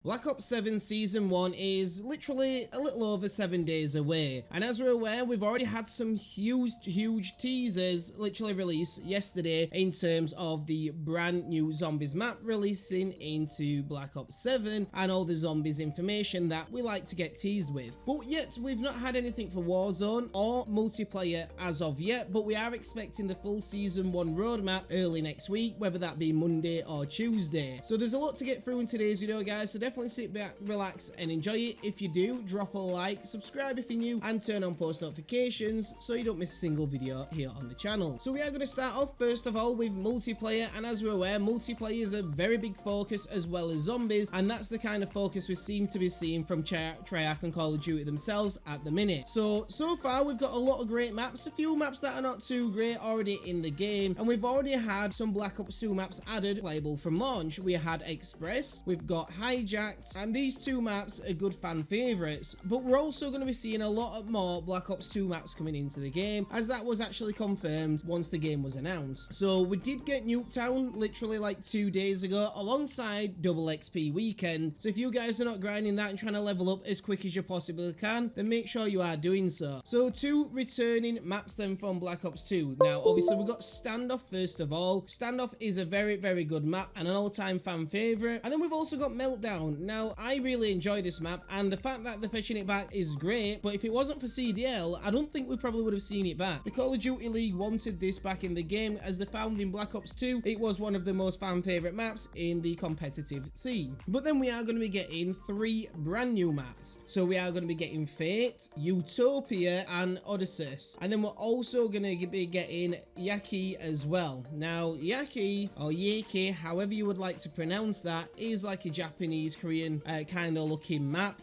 Black Ops 7 Season 1 is literally a little over 7 days away, and as we're aware, we've already had some huge teasers literally released yesterday in terms of the brand new Zombies map releasing into Black Ops 7 and all the Zombies information that we like to get teased with. But yet, we've not had anything for Warzone or multiplayer as of yet, but we are expecting the full Season 1 roadmap early next week, whether that be Monday or Tuesday. So there's a lot to get through in today's video, guys, so definitely sit back, relax, and enjoy it. If you do, drop a like, subscribe if you're new, and turn on post notifications so you don't miss a single video here on the channel. So we are going to start off first of all with multiplayer, and as we're aware, multiplayer is a very big focus as well as zombies, and that's the kind of focus we seem to be seeing from treyarch and Call of Duty themselves at the minute. So far we've got a lot of great maps, a few maps that are not too great already in the game, and we've already had some Black Ops 2 maps added playable from launch. We had Express, we've got Hijacked, and these two maps are good fan favorites, but we're also going to be seeing a lot more Black Ops 2 maps coming into the game, as that was actually confirmed once the game was announced. So we did get Nuketown literally like 2 days ago alongside Double XP Weekend, so if you guys are not grinding that and trying to level up as quick as you possibly can, then make sure you are doing so. So two returning maps then from Black Ops 2. Now obviously we've got Standoff first of all. Standoff is a very good map and an all-time fan favorite, and then we've also got Meltdown. Now I really enjoy this map, and the fact that they're fetching it back is great, but if it wasn't for CDL, I don't think we probably would have seen it back. The Call of Duty League wanted this back in the game, as they found in Black Ops 2 it was one of the most fan favorite maps in the competitive scene. But then we are going to be getting 3 brand new maps. So we are going to be getting Fate, Utopia, and Odysseus, and then we're also going to be getting Yaki as well. Now Yaki, or Yaki, however you would like to pronounce that, is like a Japanese Korean kind of looking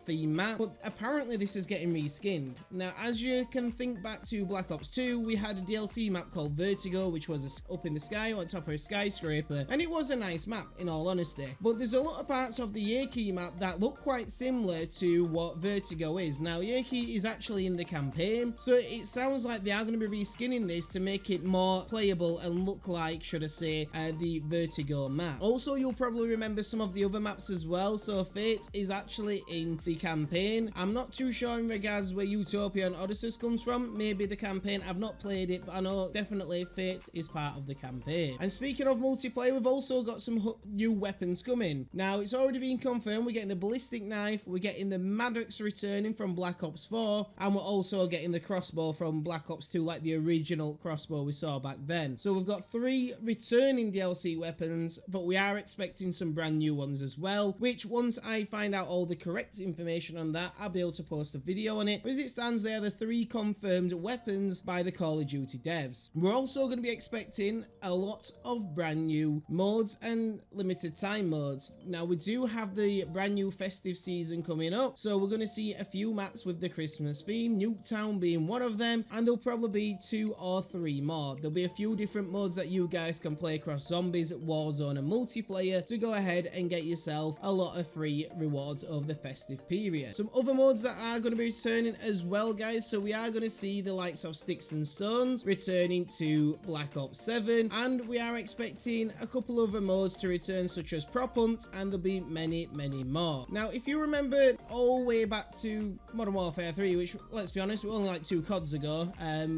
theme map, but apparently this is getting reskinned. Now as you can think back to Black Ops 2, we had a DLC map called Vertigo, which was up in the sky on top of a skyscraper, and it was a nice map in all honesty, but there's a lot of parts of the Yaki map that look quite similar to what Vertigo is. Now Yaki is actually in the campaign, so it sounds like they are going to be reskinning this to make it more playable and look like, should I say, the Vertigo map. Also, you'll probably remember some of the other maps as well. So Fate is actually in the campaign. I'm not too sure in regards where Utopia and Odysseus comes from. Maybe the campaign, I've not played it, but I know definitely Fate is part of the campaign. And speaking of multiplayer, we've also got some new weapons coming. Now it's already been confirmed we're getting the ballistic knife, we're getting the Maddox returning from Black Ops 4, and we're also getting the crossbow from Black Ops 2, like the original crossbow we saw back then. So we've got 3 returning DLC weapons, but we are expecting some brand new ones as well, which once I find out all the correct information on that, I'll be able to post a video on it. But as it stands, they are the 3 confirmed weapons by the Call of Duty devs. We're also going to be expecting a lot of brand new modes and limited time modes. Now we do have the brand new festive season coming up, so we're going to see a few maps with the Christmas theme, Nuketown being one of them, and there'll probably be 2 or 3 more. There'll be a few different modes that you guys can play across Zombies, Warzone, and multiplayer to go ahead and get yourself a lot of free rewards over the festive period. Some other modes that are going to be returning as well, guys, so we are going to see the likes of Sticks and Stones returning to Black Ops 7, and we are expecting a couple other modes to return, such as Prop Hunt, and there'll be many more. Now if you remember all the way back to Modern Warfare 3, which, let's be honest, we're only like 2 CODs ago,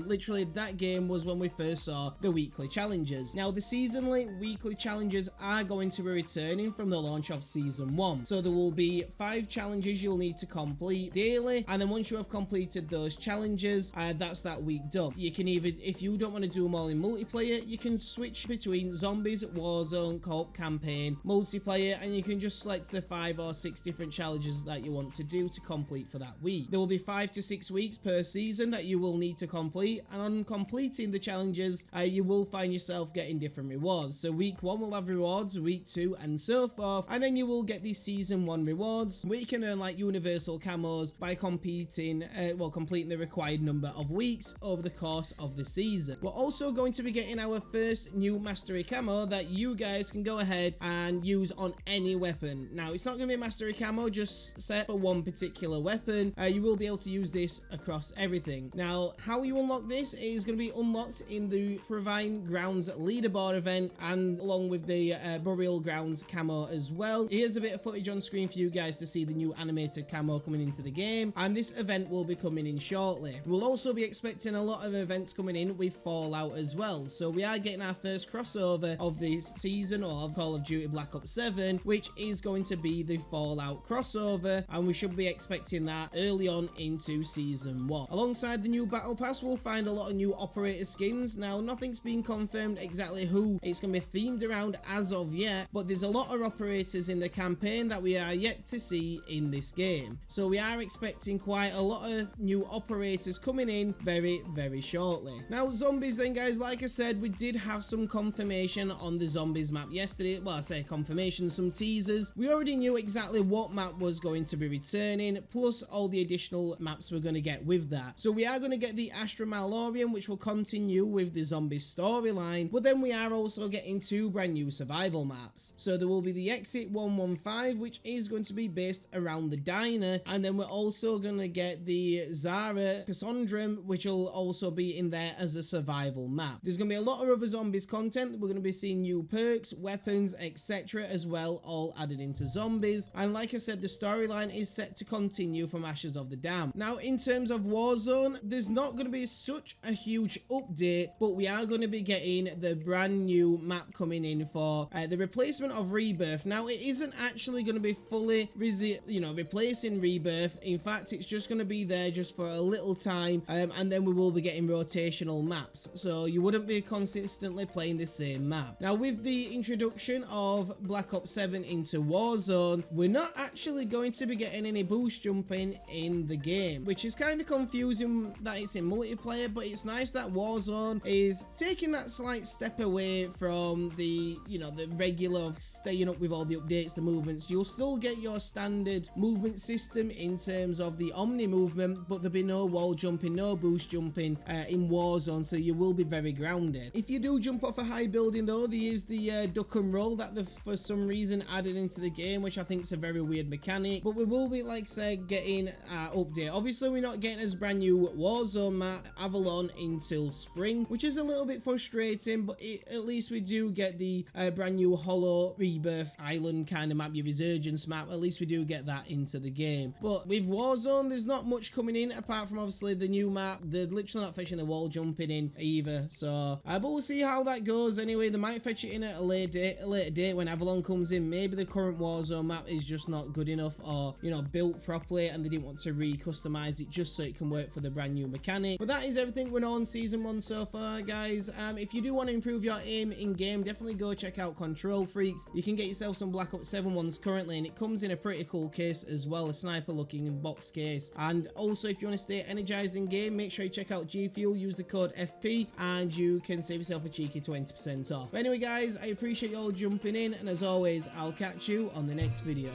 literally that game was when we first saw the weekly challenges. Now the seasonally weekly challenges are going to be returning from the launch of Season 1, so there will be 5 challenges you'll need to complete daily, and then once you have completed those challenges, that's that week done. You can even, if you don't want to do them all in multiplayer, you can switch between Zombies, Warzone, Co-op, Campaign, multiplayer, and you can just select the 5 or 6 different challenges that you want to do to complete for that week. There will be 5 to 6 weeks per season that you will need to complete, and on completing the challenges, you will find yourself getting different rewards. So week 1 will have rewards, week 2, and so forth, and then you will get these Season 1 rewards, where you can earn like universal camos by completing the required number of weeks over the course of the season. We're also going to be getting our first new mastery camo that you guys can go ahead and use on any weapon. Now it's not going to be a mastery camo just set for one particular weapon. You will be able to use this across everything. Now how you unlock this is going to be unlocked in the Provine Grounds leaderboard event, and along with the Burial Grounds camo as well. Here's a bit of footage on screen for you guys to see the new animated camo coming into the game, and this event will be coming in shortly. We'll also be expecting a lot of events coming in with Fallout as well, so we are getting our first crossover of this season of Call of Duty Black Ops 7, which is going to be the Fallout crossover, and we should be expecting that early on into Season 1. Alongside the new Battle Pass, we'll find a lot of new operator skins. Now, nothing's been confirmed exactly who it's going to be themed around as of yet, but there's a lot of operators in the campaign that we are yet to see in this game. So we are expecting quite a lot of new operators coming in very, very shortly. Now, zombies then, guys, like I said, we did have some confirmation on the zombies map yesterday. Well, I say confirmation, some teasers. We already knew exactly what map was going to be returning, plus all the additional maps we're going to get with that. So we are going to get the Astra Malorian, which will continue with the zombie storyline, but then we are also getting two brand new survival maps. So there will be the Exit 115, which is going to be based around the diner, and then we're also going to get the Zara Cassandrum, which will also be in there as a survival map. There's going to be a lot of other zombies content. We're going to be seeing new perks, weapons, etc. as well, all added into zombies, and like I said, the storyline is set to continue from Ashes of the Dam. Now, in terms of Warzone, there's not going to be such a huge update, but we are going to be getting the brand new map coming in for the replacement of Rebirth. Now, it isn't actually going to be fully replacing Rebirth. In fact, it's just going to be there just for a little time, and then we will be getting rotational maps, so you wouldn't be consistently playing the same map. Now, with the introduction of Black Ops 7 into Warzone, we're not actually going to be getting any boost jumping in the game, which is kind of confusing that it's in multiplayer, but it's nice that Warzone is taking that slight step away from the regular of staying up with all the updates, the movements. You'll still get your standard movement system in terms of the Omni movement, but there'll be no wall jumping, no boost jumping in Warzone, so you will be very grounded. If you do jump off a high building though, there is the duck and roll that they've for some reason added into the game, which I think is a very weird mechanic, but we will be, like I said, getting our update. Obviously, we're not getting as brand new Warzone map Avalon until spring, which is a little bit frustrating, but at least we do get the brand new Hollow Rebirth Island kind of map, your Resurgence map. At least we do get that into the game. But with Warzone, there's not much coming in apart from obviously the new map. They're literally not fetching the wall jumping in either, so but we'll see how that goes. Anyway, they might fetch it in at a later date when Avalon comes in. Maybe the current Warzone map is just not good enough, or built properly, and they didn't want to re-customize it just so it can work for the brand new mechanic. But that is everything we know on Season 1 so far, guys. If you do want to improve your aim in game, definitely go check out Control Freaks. You can get yourself some Black Ops 7 ones currently, and it comes in a pretty cool case as well, a sniper looking box case. And also, if you want to stay energized in game, make sure you check out G Fuel, use the code FP, and you can save yourself a cheeky 20% off. But anyway, guys, I appreciate you all jumping in, and as always, I'll catch you on the next video.